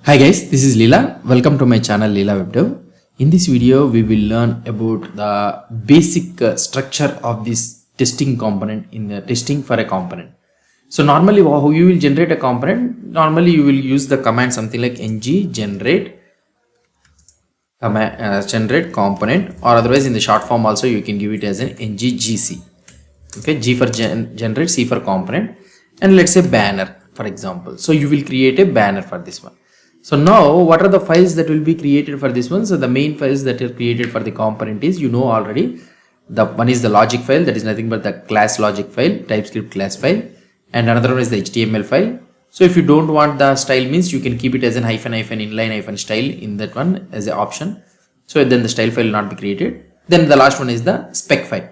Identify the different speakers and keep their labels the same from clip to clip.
Speaker 1: Hi guys, this is Leela. Welcome to my channel Leela Web Dev. In this video, we will learn about the basic structure of this testing component in the testing for a component. So normally how you will generate a component, normally you will use the command something like ng generate generate component, or otherwise in the short form also you can give it as an ng-gc. Okay, G for generate, C for component, and let's say banner for example. So you will create a banner for this one. So now what are the files that will be created for this one? So the main files that are created for the component is, you know already, the one is the logic file, that is nothing but the class logic file, TypeScript class file, and another one is the HTML file. So if you don't want the style, means you can keep it as an inline style in that one as an option. So then the style file will not be created. Then the last one is the spec file.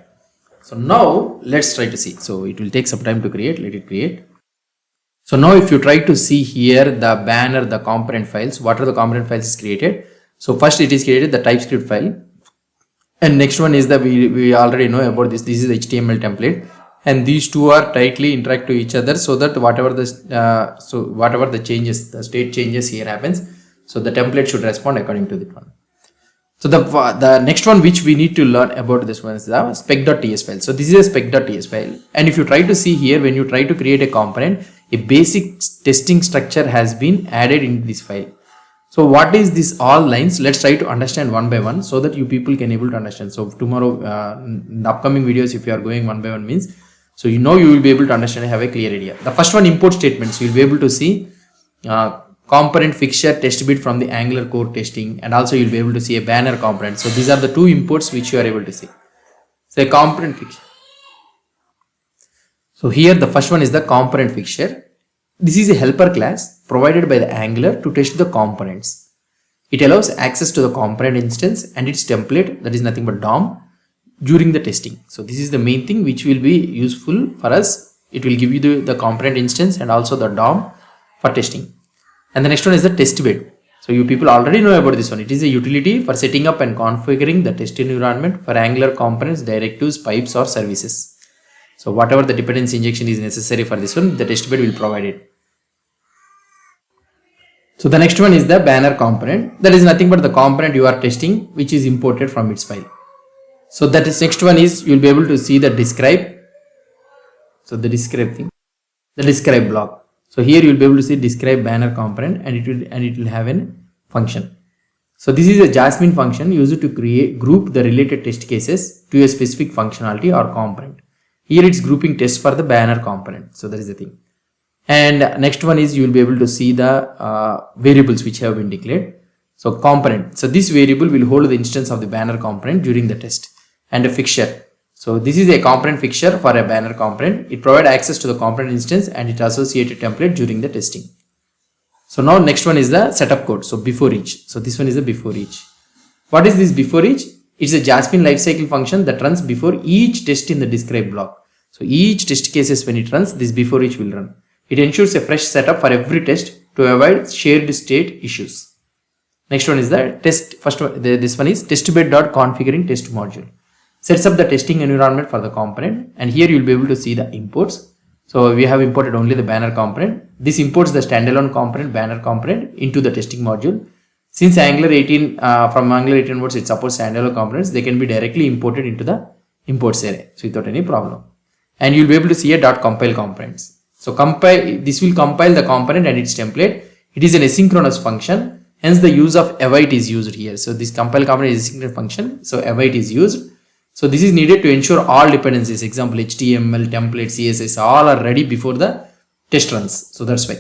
Speaker 1: So now let's try to see. So it will take some time to create. Let it create. So now if you try to see here the banner, the component files, what are the component files is created? So first it is created the TypeScript file, and next one is the we already know about this. This is the HTML template, and these two are tightly interact to each other, so that whatever the changes, the state changes here happens, so the template should respond according to that one. So the next one which we need to learn about this one is the spec.ts file. So this is a spec.ts file, and if you try to see here, when you try to create a component, a basic testing structure has been added in this file. So what is this all lines? Let's try to understand one by one, so that you people can able to understand. So tomorrow in the upcoming videos, if you are going one by one, means so you will be able to understand and have a clear idea. The first one, import statements. You will be able to see component fixture test bit from the Angular core testing, and also you'll be able to see a banner component. So these are the two imports which you are able to see. So a component fixture. So here the first one is the component fixture. This is a helper class provided by the Angular to test the components. It allows access to the component instance and its template, that is nothing but DOM, during the testing. So this is the main thing which will be useful for us. It will give you the component instance and also the DOM for testing. And the next one is the test bed. So you people already know about this one. It is a utility for setting up and configuring the test environment for Angular components, directives, pipes, or services. So whatever the dependency injection is necessary for this one, the test bed will provide it. So the next one is the banner component. That is nothing but the component you are testing, which is imported from its file. So that is next one is, you will be able to see the describe. So the describe thing, the describe block. So here you will be able to see describe banner component, and it will have a function. So this is a Jasmine function used to group the related test cases to a specific functionality or component. Here it's grouping tests for the banner component. So that is the thing. And next one is, you will be able to see the variables which have been declared. So component. So this variable will hold the instance of the banner component during the test, and a fixture. So this is a component fixture for a banner component. It provides access to the component instance and its associated template during the testing. So now next one is the setup code. So before each. So this one is the before each. What is this before each? It's a Jasmine lifecycle function that runs before each test in the describe block. So each test cases, when it runs, this before each will run. It ensures a fresh setup for every test to avoid shared state issues. Next one is the test. First one, this one is testbed.configuring test module. Sets up the testing environment for the component, and here you will be able to see the imports. So we have imported only the banner component. This imports the standalone component, banner component, into the testing module. Since Angular 18, from Angular 18 onwards, it supports standalone components, they can be directly imported into the imports array, so without any problem. And you will be able to see a .compile components. So this will compile the component and its template. It is an asynchronous function, hence the use of await is used here. So this compile component is a asynchronous function, so await is used. So this is needed to ensure all dependencies, example HTML, template, CSS, all are ready before the test runs. So that's why.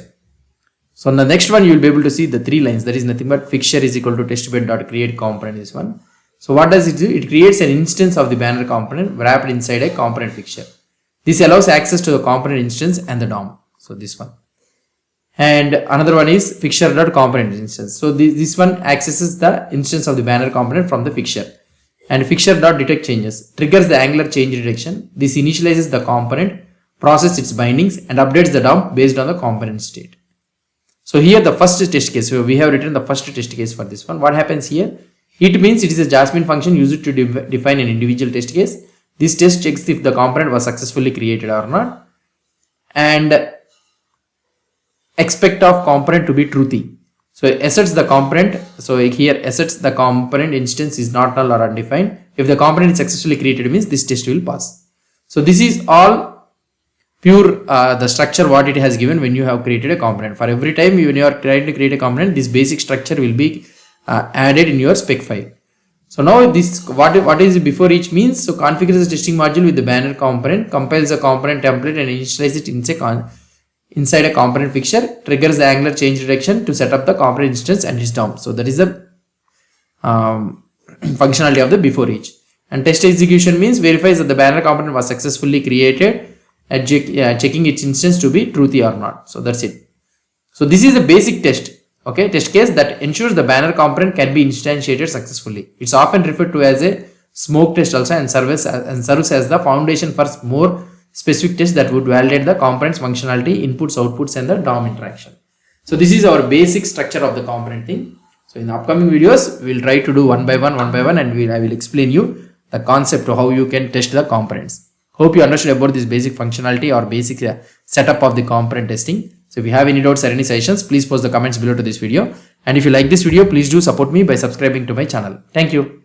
Speaker 1: So on the next one, you will be able to see the three lines. That is nothing but fixture is equal to testbed.create component, this one. So what does it do? It creates an instance of the banner component wrapped inside a component fixture. This allows access to the component instance and the DOM. So this one. And another one is fixture.component instance. So this one accesses the instance of the banner component from the fixture. And fixture.detect changes triggers the Angular change detection. This initializes the component, processes its bindings, and updates the DOM based on the component state. So here the first test case. So we have written the first test case for this one. What happens here? It means it is a Jasmine function used to define an individual test case. This test checks if the component was successfully created or not, and expect of component to be truthy. So assets the component. So here assets the component instance is not null or undefined. If the component is successfully created means this test will pass. So this is all pure the structure what it has given when you have created a component. For every time when you are trying to create a component, this basic structure will be added in your spec file. So now this what is before each means. So configures the testing module with the banner component, compiles the component template and initialize it inside a component fixture, triggers the Angular change reduction to set up the component instance and its DOM. So that is the functionality of the before each. And test execution means verifies that the banner component was successfully created and checking its instance to be truthy or not. So that's it. So this is a basic test. Okay, test case that ensures the banner component can be instantiated successfully. It's often referred to as a smoke test also and serves as the foundation for more specific tests that would validate the component's functionality, inputs, outputs and the DOM interaction. So this is our basic structure of the component thing. So in the upcoming videos, we will try to do one by one and I will explain you the concept of how you can test the components. Hope you understood about this basic functionality or basic setup of the component testing. So if you have any doubts or any suggestions, please post the comments below to this video. And if you like this video, please do support me by subscribing to my channel. Thank you.